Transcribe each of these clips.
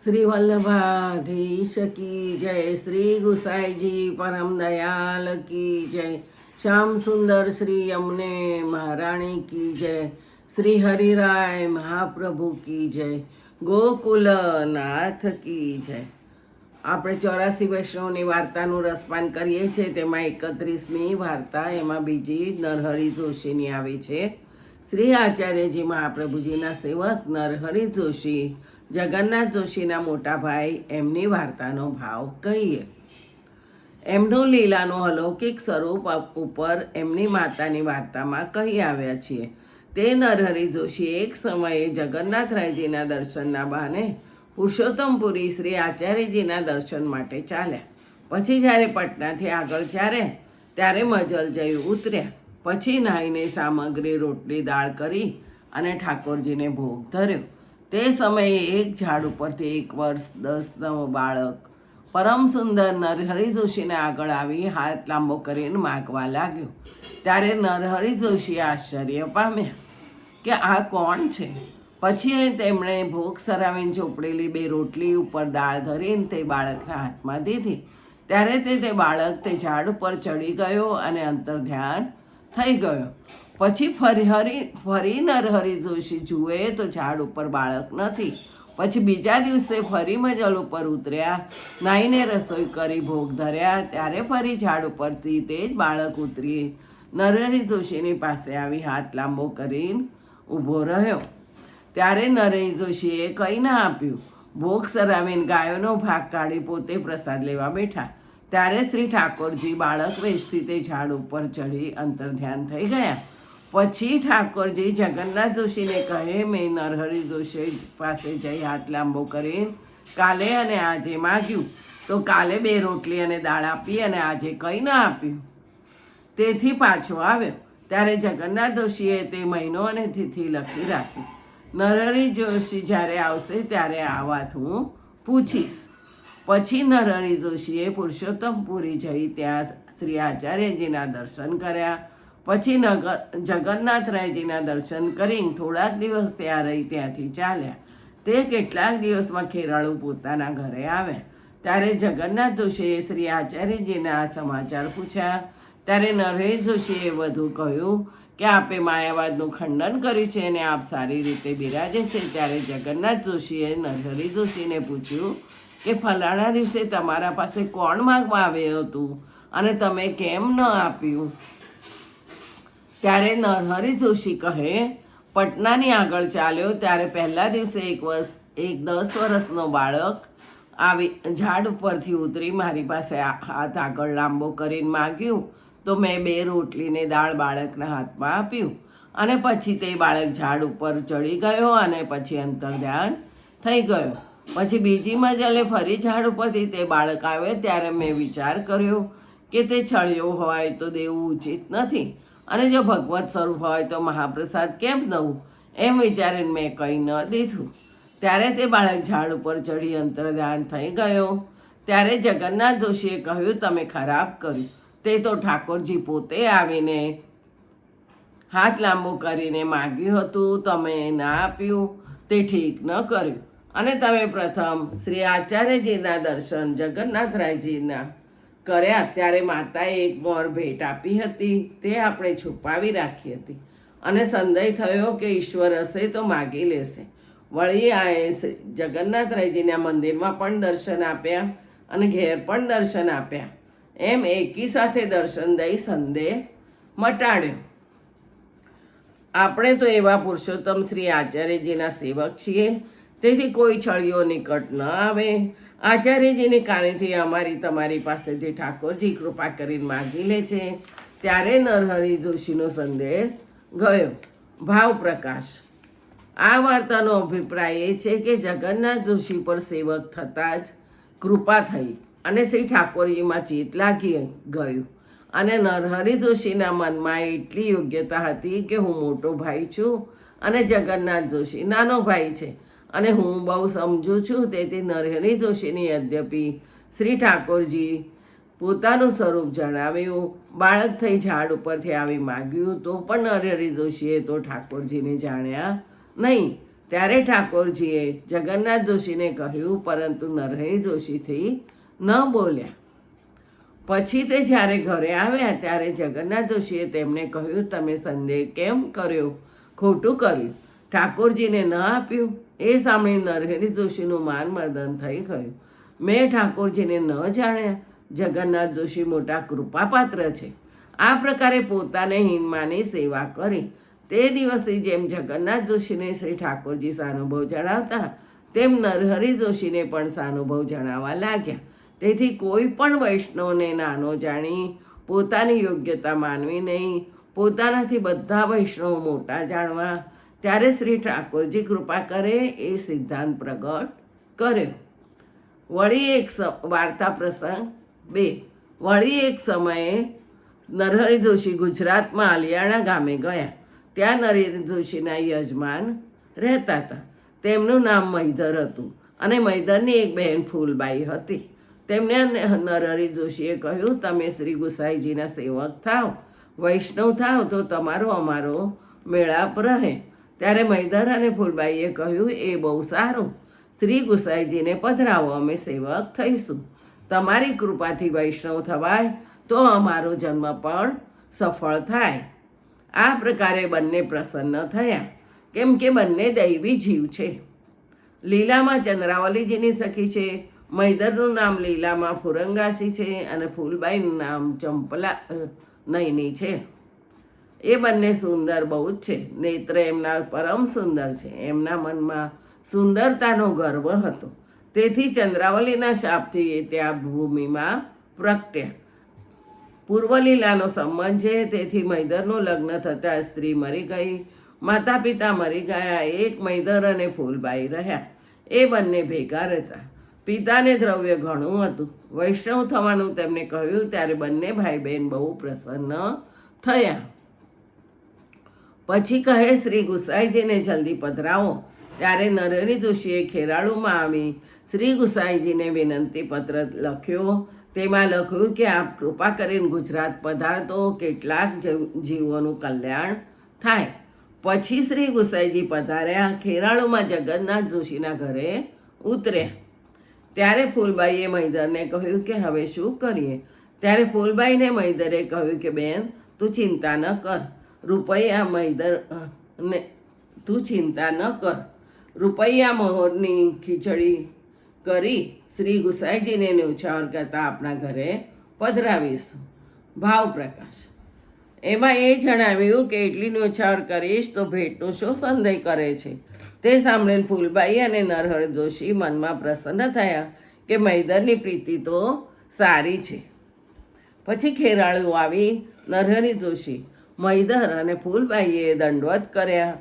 श्री वल्लभाधीश की जय। श्री गुसाई जी परम दयाल की जय। श्याम सुंदर श्री यमुने महाराणी की जय। श्री हरिराय महाप्रभु की जय। ગોકુલ નાથ કી જય। આપણે 84 વૈષ્ણવની વાર્તાનું રસપાન કરીએ છીએ, તેમાં 31મી વાર્તા, એમાં બીજી નરહરી જોશીની આવી છે। શ્રી આચાર્યજી મહાપ્રભુજીના સેવક નરહરી જોશી, જગન્નાથ જોશીના મોટા ભાઈ, એમની વાર્તાનો ભાવ કહીએ। એમનું લીલાનું અલૌકિક સ્વરૂપ ઉપર એમની માતાની વાર્તામાં કહી આવ્યા છીએ। તે નરહરી જોશી એક સમયે જગન્નાથરાયજીના દર્શનના બહાને પુરુષોત્તમપુરી શ્રી આચાર્યજીના દર્શન માટે ચાલ્યા। પછી જ્યારે પટનાથી આગળ ચાલ્યા ત્યારે મજલ જઈ ઉતર્યા। પછી નાહીને સામગ્રી રોટલી દાળ કરી અને ઠાકોરજીને ભોગ ધર્યો। તે સમયે એક ઝાડ ઉપરથી 1 વર્ષ 10નો બાળક પરમ સુંદર નરહરી જોશીને આગળ આવી હાથ લાંબો કરીને માગવા લાગ્યો। ત્યારે નરહરી જોશી આશ્ચર્ય પામ્યા કે આ કોણ છે। પછી તેમણે ભોગ સરાવીને ચોપડેલી 2 રોટલી ઉપર દાળ ધરીને તે બાળકના હાથમાં દીધી। ત્યારે તે બાળક તે ઝાડ ઉપર ચડી ગયો અને અંતર ધ્યાન થઈ ગયો। પછી ફરી નરહરી જોશી જુએ તો ઝાડ ઉપર બાળક નથી। પછી બીજા દિવસે ફરી મજલ ઉપર ઉતર્યા, નાહીને રસોઈ કરી ભોગ ધર્યા। ત્યારે ફરી ઝાડ ઉપરથી તે જ બાળક ઉતરી નરહરી જોશીની પાસે આવી હાથ લાંબો કરીને ઊભો રહ્યો। ત્યારે નરહરી જોશીએ કંઈ ના આપ્યું। ભોગ સરાવીને ગાયોનો ભાગ કાઢી પોતે પ્રસાદ લેવા બેઠા। ત્યારે શ્રી ઠાકોરજી બાળક વેશથી તે ઝાડ ઉપર ચડી અંતર ધ્યાન થઈ ગયા। પછી ઠાકોરજી જગન્નાથ જોશીને કહે, મેં નરહરી જોશી પાસે જઈ હાથ લાંબો કરીને કાલે અને આજે માગ્યું તો કાલે 2 રોટલી અને દાળ આપી અને આજે કંઈ ના આપ્યું, તેથી પાછો આવ્યો। ત્યારે જગન્નાથ જોશીએ તે મહિનો અને તિથિ લખી રાખી। નરહરી જોશી જ્યારે આવશે ત્યારે આ વાત હું પૂછીશ। પછી નરહરી જોશીએ પુરુષોત્તમપુરી જઈ ત્યાં શ્રી આચાર્યજીના દર્શન કર્યા। પછી જગન્નાથરાયજીના દર્શન કરીને થોડાક દિવસ ત્યાં રહી ત્યાંથી ચાલ્યા। તે કેટલાક દિવસમાં ખેરાળુ પોતાના ઘરે આવ્યા। ત્યારે જગન્નાથ જોશીએ શ્રી આચાર્યજીના આ સમાચાર પૂછ્યા। ત્યારે નરહરી જોશીએ વધુ કહ્યું કે આપે માયાવાદનું ખંડન કર્યું છે અને આપ સારી રીતે બિરાજે છે। ત્યારે જગન્નાથ જોશીએ નરહરી જોશીને પૂછ્યું કે ફલાણા દિવસે તમારા પાસે કોણ માગવા આવ્યું હતું અને તમે કેમ ન આપ્યું? ત્યારે નરહરી જોશી કહે, પટનાની આગળ ચાલ્યો ત્યારે પહેલા દિવસે એક 10 વર્ષનો બાળક આવી ઝાડ ઉપરથી ઉતરી મારી પાસે હાથ આગળ લાંબો કરીને માગ્યું તો મેં 2 રોટલીને દાળ બાળકના હાથમાં આપ્યું અને પછી તે બાળક ઝાડ ઉપર ચડી ગયો અને પછી અંતર ધ્યાન થઈ ગયો। પછી બીજી મજલે ફરી ઝાડ ઉપરથી તે બાળક આવે ત્યારે મેં વિચાર કર્યો કે તે છળિયો હોય તો દેવું ઉચિત નથી અને જો ભગવત સ્વરૂપ હોય તો મહાપ્રસાદ કેમ દઉં, એમ વિચારીને મેં કંઈ ન દીધું। ત્યારે તે બાળક ઝાડ ઉપર ચડી અંતર ધ્યાન થઈ ગયો। ત્યારે જગન્નાથ જોશીએ કહ્યું, તમે ખરાબ કર્યું। તે તો ઠાકોરજી પોતે આવીને હાથ લાંબો કરીને માગ્યું હતું, તમે ના આપ્યું, તે ઠીક ન કર્યું। અને તમે પ્રથમ શ્રી આચાર્યજીના દર્શન જગન્નાથરાયજીના કર્યા ત્યારે માતાએ એક મોર ભેટ આપી હતી, તે આપણે છુપાવી રાખી હતી અને સંદેહ થયો કે ઈશ્વર હશે તો માગી લેશે। વળી આ જગન્નાથરાયજીના મંદિરમાં પણ દર્શન આપ્યા અને ઘેર પણ દર્શન આપ્યા, એમ એકી સાથે દર્શન દઈ સંદેહ મટાડ્યો। આપણે તો એવા પુરુષોત્તમ શ્રી આચાર્યજીના સેવક છીએ, તેથી કોઈ છળીઓ નિકટ ન આવે। આચાર્યજીની કારણેથી અમારી તમારી પાસેથી ઠાકોરજી કૃપા કરીને માગી લે છે। ત્યારે નરહરી જોશીનો સંદેહ ગયો। ભાવ પ્રકાશ। આ વાર્તાનો અભિપ્રાય એ છે કે જગન્નાથ જોશી પર સેવક થતાં જ કૃપા થઈ અને શ્રી ઠાકોરજીમાં ચિત્ત લાગી ગયું અને નરહરી જોશીના મનમાં એટલી યોગ્યતા હતી કે હું મોટો ભાઈ છું અને જગન્નાથ જોશી નાનો ભાઈ છે અને હું બહુ સમજું છું। તેથી નરહરી જોશીની યદ્યપિ શ્રી ઠાકોરજી પોતાનું સ્વરૂપ જણાવ્યું, બાળક થઈ ઝાડ ઉપરથી આવી માગ્યું તો પણ નરહરી જોશીએ તો ઠાકોરજીને જાણ્યા નહીં। ત્યારે ઠાકોરજીએ જગન્નાથ જોશીને કહ્યું, પરંતુ નરહરી જોશીથી ન બોલ્યા. પછી તે જ્યારે ઘરે આવ્યા ત્યારે જગન્નાથ જોશીએ તેમને કહ્યું, તમે સંદેહ કેમ કર્યો? ખોટું કર્યું, ઠાકોરજીને ન આપ્યું. એ સાંભળી નરહરી જોશીનું માન મર્દન થઈ ગયું. મેં ઠાકોરજીને ન જાણ્યા. જગન્નાથ જોશી મોટા કૃપાપાત્ર છે. આ પ્રકારે પોતાને હીનમાની સેવા કરી. તે દિવસથી જેમ જગન્નાથ જોશીને શ્રી ઠાકોરજી સાનુભવ જણાવતા, તેમ નરહરી જોશીને પણ સાનુભવ જણાવવા લાગ્યા. તેથી કોઈ પણ વૈષ્ણવને નાનો જાણી પોતાની યોગ્યતા માનવી નહીં, પોતાનાથી બધા વૈષ્ણવ મોટા જાણવા. ત્યારે શ્રી ઠાકોરજી કૃપા કરે એ સિદ્ધાંત પ્રગટ કર્યો. વળી એક વાર્તા પ્રસંગ 2. વળી એક સમયે નરહરી જોશી ગુજરાતમાં અલિયાણા ગામે ગયા. ત્યાં નરહરી જોશીના યજમાન રહેતા હતા. તેમનું નામ મૈધર હતું અને મૈધરની એક બહેન ફૂલબાઈ હતી. તેમને નરહરી જોશીએ કહ્યું, તમે શ્રી ગુસાઈજીના સેવક થાવ, વૈષ્ણવ થાવ તો તમારો અમારો મેળાપ રહે. ત્યારે મૈધર અને ફૂલબાઈએ કહ્યું, એ બહુ સારું, શ્રી ગુસાઈજીને પધરાવો, અમે સેવક થઈશું. તમારી કૃપાથી વૈષ્ણવ થવાય તો અમારો જન્મ પણ સફળ થાય. આ પ્રકારે બંને પ્રસન્ન થયા, કેમ કે બંને દૈવી જીવ છે. લીલામાં ચંદ્રાવલીજીની સખી છે. મૈદરનું નામ લીલામાં ફુરંગાસી છે અને ફૂલબાઈનું નામ ચંપલા નયની છે. એ બંને સુંદર બહુ જ છે. નેત્ર એમના પરમ સુંદર છે. એમના મનમાં સુંદરતાનો ગર્વ હતો. તેથી ચંદ્રાવલીના શાપથી એ ત્યાં ભૂમિમાં પ્રગટ્યા. પૂર્વલીલાનો સંબંધ છે. તેથી મૈદરનું લગ્ન થતાં સ્ત્રી મરી ગઈ, માતા પિતા મરી ગયા. એક મૈદર અને ફૂલબાઈ રહ્યા. એ બંને ભેગા રહેતા. પિતાને દ્રવ્ય ઘણું હતું. વૈષ્ણવ થવાનું તેમને કહ્યું ત્યારે બંને ભાઈ બહેન બહુ પ્રસન્ન થયા. પછી કહે, શ્રી ગુસાઈજીને જલ્દી પધરાવો. ત્યારે નરહરી જોશીએ ખેરાળુમાં આવી શ્રી ગુસાઈજીને વિનંતી પત્ર લખ્યો. તેમાં લખ્યું કે આપ કૃપા કરીને ગુજરાત પધારતો કેટલાક જીવોનું કલ્યાણ થાય. પછી શ્રી ગુસાઈજી પધાર્યા. ખેરાળુમાં જગન્નાથ જોશીના ઘરે ઉતર્યા. ત્યારે ફૂલબાઈએ મૈદરને કહ્યું કે હવે શું કરીએ? ત્યારે ફૂલબાઈને મૈદરે કહ્યું કે બેન, તું ચિંતા ન કર. તું ચિંતા ન કર. રૂપૈયા મોહરની ખીચડી કરી શ્રી ગુસાઈજીને ન્યોછાવર કરતા આપણા ઘરે પધરાવીશું. ભાવ પ્રકાશ. એમાં એ જણાવ્યું કે એટલી ન્યોછાવર કરીશ તો ભેટનો શો સંદેહ કરે છે? તે સાંભળીને ફૂલબાઈ અને નરહરી જોશી મનમાં પ્રસન્ન થયા કે મૈદરની પ્રીતિ તો સારી છે. પછી ખેરાળુ આવી નરહરી જોશી, મૈદર અને ફૂલબાઈએ દંડવત કર્યા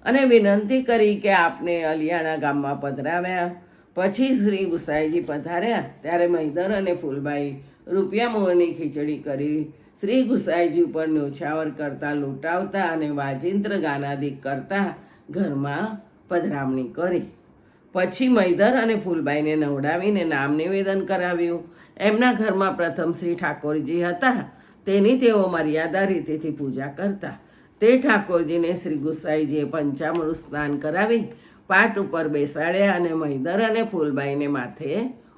અને વિનંતી કરી કે આપને અલિયાણા ગામમાં પધરાવ્યા. પછી શ્રી ગુસાઈજી પધાર્યા. ત્યારે મૈદર અને ફૂલબાઈ રૂપિયા મોહરની ખીચડી કરી શ્રી ગુસાઈજી ઉપર ન્યોછાવર કરતા, લૂંટાવતા અને વાજિંત્ર ગાનાદિક કરતા ઘરમાં પધરામણી કરી. પછી મૈદર અને ફૂલબાઈને નવડાવીને નામ નિવેદન કરાવ્યું. એમના ઘરમાં પ્રથમ શ્રી ઠાકોરજી હતા. તેની તેઓ મર્યાદા રીતિથી પૂજા કરતા. તે ઠાકોરજીને શ્રી ગુસાઈજીએ પંચામૃત સ્નાન કરાવી પાટ ઉપર બેસાડ્યા અને મૈદર અને ફૂલબાઈને માથે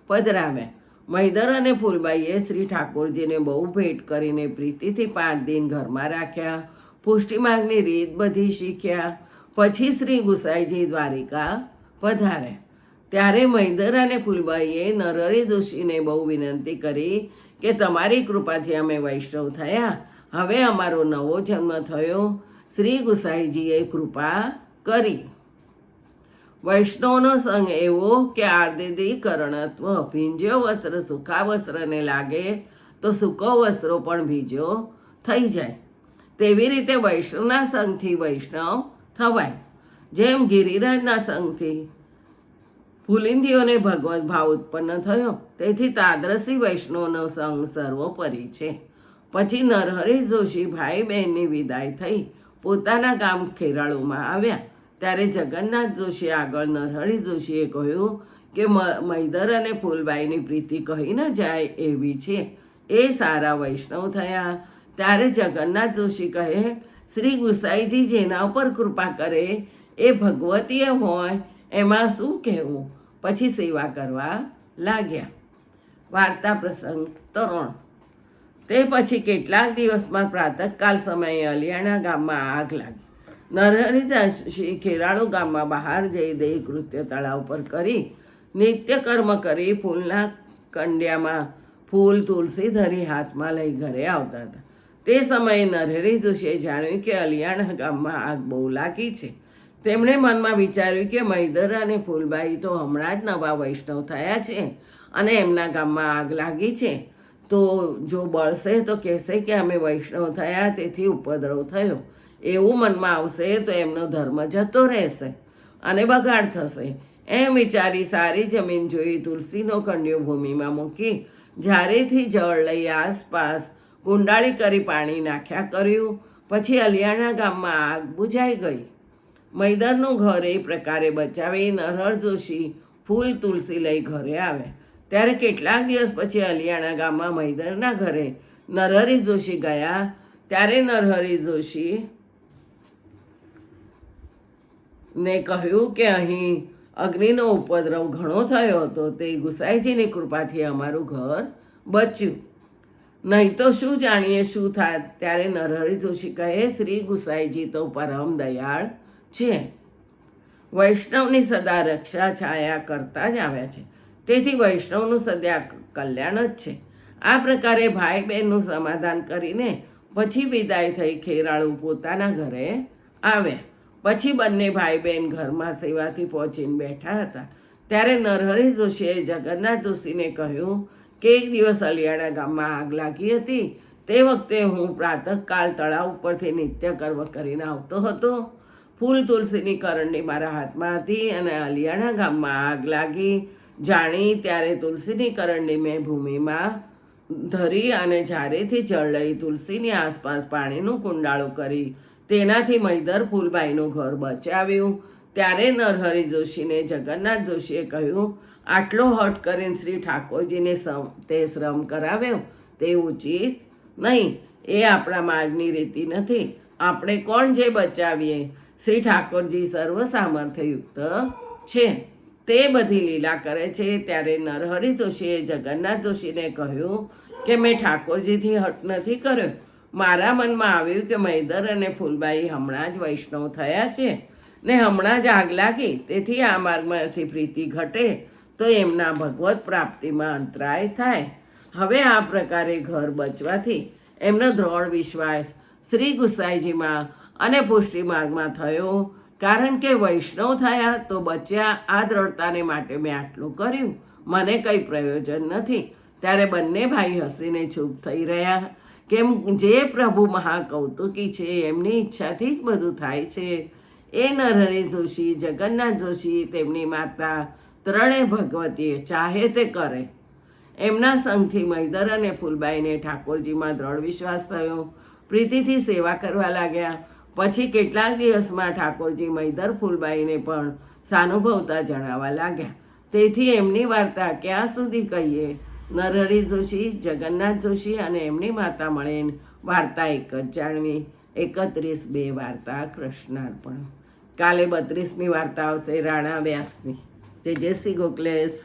પધરાવ્યા. મૈદર અને ફૂલબાઈએ શ્રી ઠાકોરજીને બહુ ભેટ કરીને પ્રીતિથી 5 દિન ઘરમાં રાખ્યા. પુષ્ટિ માર્ગની રીત બધી શીખ્યા. પછી શ્રી ગુસાઈજી દ્વારિકા પધાર્યા. ત્યારે મૈદર અને ફૂલબાઈએ નરહરી જોશીને બહુ વિનંતી કરી કે તમારી કૃપાથી અમે વૈષ્ણવ થયા. હવે અમારો નવો જન્મ થયો. શ્રી ગુસાઈજીએ કૃપા કરી. વૈષ્ણવનો સંગ એવો કે આર્દિદીકરણત્વ. ભીંજ્યો વસ્ત્ર સૂકા વસ્ત્રને લાગે તો સૂકો વસ્ત્રો પણ ભીંજો થઈ જાય. તેવી રીતે વૈષ્ણવના સંગથી વૈષ્ણવ થવાય. જેમ ગિરિરાજના સંગથી પુલિંદીઓને ભગવત ભાવ ઉત્પન્ન થયો, તેથી તાદ્રસી વૈષ્ણવનો સંગ સર્વોપરી છે. પછી નરહરી જોશી ભાઈ બહેનની વિદાય થઈ પોતાના ગામ ખેરાળુમાં આવ્યા. ત્યારે જગન્નાથ જોશી આગળ નરહરી જોશીએ કહ્યું કે મૈદર અને ફૂલબાઈની પ્રીતિ કહી ન જાય એવી છે. એ સારા વૈષ્ણવ થયા. ત્યારે જગન્નાથ જોશી કહે, શ્રી ગુસાઈજી જેના ઉપર કૃપા કરે એ ભગવતીય હોય એમાં શું કહેવું. પછી સેવા કરવા લાગ્યા. વાર્તા પ્રસંગ 3. તે પછી કેટલાક દિવસમાં પ્રાતઃકાલ સમયે અલિયાણા ગામમાં આગ લાગી. નરહરિદાસજી ખેરાળુ ગામમાં બહાર જઈ દેહ કૃત્ય તળાવ પર કરી નિત્ય કર્મ કરી ફૂલના કંડિયામાં ફૂલ તુલસી ધરી હાથમાં લઈ ઘરે આવતા હતા. તે સમયે નરહરી જોશીએ જાણ્યું કે અલિયાણા ગામમાં આગ બહુ લાગી છે. તેમણે મનમાં વિચાર્યું કે મૈદર અને ફૂલબાઈ તો હમણાં જ નવા વૈષ્ણવ થયા છે અને એમના ગામમાં આગ લાગી છે, તો જો બળશે તો કહેશે કે અમે વૈષ્ણવ થયા તેથી ઉપદ્રવ થયો. એવું મનમાં આવશે તો એમનો ધર્મ જતો રહેશે અને બગાડ થશે. એમ વિચારી સારી જમીન જોઈ તુલસીનો કંડિયો ભૂમિમાં મૂકી ઝારીથી જળ લઈ આસપાસ કુંડાળી કરી પાણી નાખ્યા કર્યું. પછી અલિયાણા ગામમાં આગ બુઝાઈ ગઈ. મૈદરનું ઘર એ પ્રકારે બચાવી નરહર જોશી ફૂલ તુલસી લઈ ઘરે આવ્યા. ત્યારે કેટલાક દિવસ પછી અલિયાણા ગામમાં મૈદરના ઘરે નરહરી જોશી ગયા. ત્યારે નરહરી જોશી ને કહ્યું કે અહીં અગ્નિનો ઉપદ્રવ ઘણો થયો હતો, તે ગુસાઈજીની કૃપાથી અમારું ઘર બચ્યું, નહીં તો શું જાણીએ શું થાય. ત્યારે નરહરી જોશી કહે, શ્રી ગુસાઈજી તો પરમ દયાળ છે, વૈષ્ણવની સદા રક્ષા છાયા કરતા જ આવ્યા છે, તેથી વૈષ્ણવનું સદા કલ્યાણ જ છે. આ પ્રકારે ભાઈ બહેનનું સમાધાન કરીને પછી વિદાય થઈ ખેરાળુ પોતાના ઘરે આવ્યા. પછી બંને ભાઈ બહેન ઘરમાં સેવાથી પહોંચીને બેઠા હતા. ત્યારે નરહરી જોશીએ જગન્નાથ જોશીને કહ્યું કે એક દિવસ અલિયાણા ગામમાં આગ લાગી હતી. તે વખતે હું પ્રાતઃકાળ તળાવ ઉપરથી નિત્ય કર્મ કરીને આવતો હતો. ફૂલ તુલસીની કરંડી મારા હાથમાં હતી અને અલિયાણા ગામમાં આગ લાગી જાણી ત્યારે તુલસીની કરંડી મેં ભૂમિમાં ધરી અને ઝારેથી જળ લઈ તુલસીની આસપાસ પાણીનું કુંડાળું કરી તેનાથી મૈદર ફૂલબાઈનું ઘર બચાવ્યું. ત્યારે નરહરી જોશીને જગન્નાથ જોશીએ કહ્યું, આટલો હઠ કરીને શ્રી ઠાકોરજીને તે શ્રમ કરાવ્યો તે ઉચિત નહીં. એ આપણા માર્ગની રીતિ નથી. આપણે કોણ જે બચાવીએ? શ્રી ઠાકોરજી સર્વ સામર્થ્યયુક્ત છે, તે બધી લીલા કરે છે. ત્યારે નરહરી જોશીએ જગન્નાથ જોશીને કહ્યું કે મેં ઠાકોરજીથી હઠ નથી કર્યો. મારા મનમાં આવ્યું કે મૈદર અને ફૂલબાઈ હમણાં જ વૈષ્ણવ થયા છે ને હમણાં જ આગ લાગી, તેથી આ માર્ગમાંથી પ્રીતિ ઘટે તો એમના ભગવત પ્રાપ્તિમાં અંતરાય થાય. હવે આ પ્રકારે ઘર બચવાથી એમનો દ્રઢ વિશ્વાસ શ્રી ગુસાઈજીમાં અને પુષ્ટિ માર્ગમાં થયો. કારણ કે વૈષ્ણવ થયા તો બચ્યા. આ દ્રઢતાને માટે મેં આટલું કર્યું, મને કંઈ પ્રયોજન નથી. ત્યારે બંને ભાઈ હસીને ચૂપ થઈ રહ્યા. કેમ જે પ્રભુ મહાકૌતુકી છે એમની ઈચ્છાથી જ બધું થાય છે. એ નરહરી જોશી, જગન્નાથ જોશી, તેમની માતા ત્રણેય ભગવતીએ ચાહે તે કરે. એમના સંગથી મૈદર અને ફૂલબાઈને ઠાકોરજીમાં દ્રઢ વિશ્વાસ થયો. પ્રીતિથી સેવા કરવા લાગ્યા. પછી કેટલાક દિવસમાં ઠાકોરજી મૈદર ફૂલબાઈને પણ સાનુભવતા જણાવવા લાગ્યા. તેથી એમની વાર્તા ક્યાં સુધી કહીએ? નરહરી જોશી, જગન્નાથ જોશી અને એમની માતા મળીને વાર્તા એક જ જાણવી. 31 વાર્તા કૃષ્ણાર્પણ. કાલે 32મી વાર્તા આવશે રાણા વ્યાસની. જય શ્રી ગોકલેશ.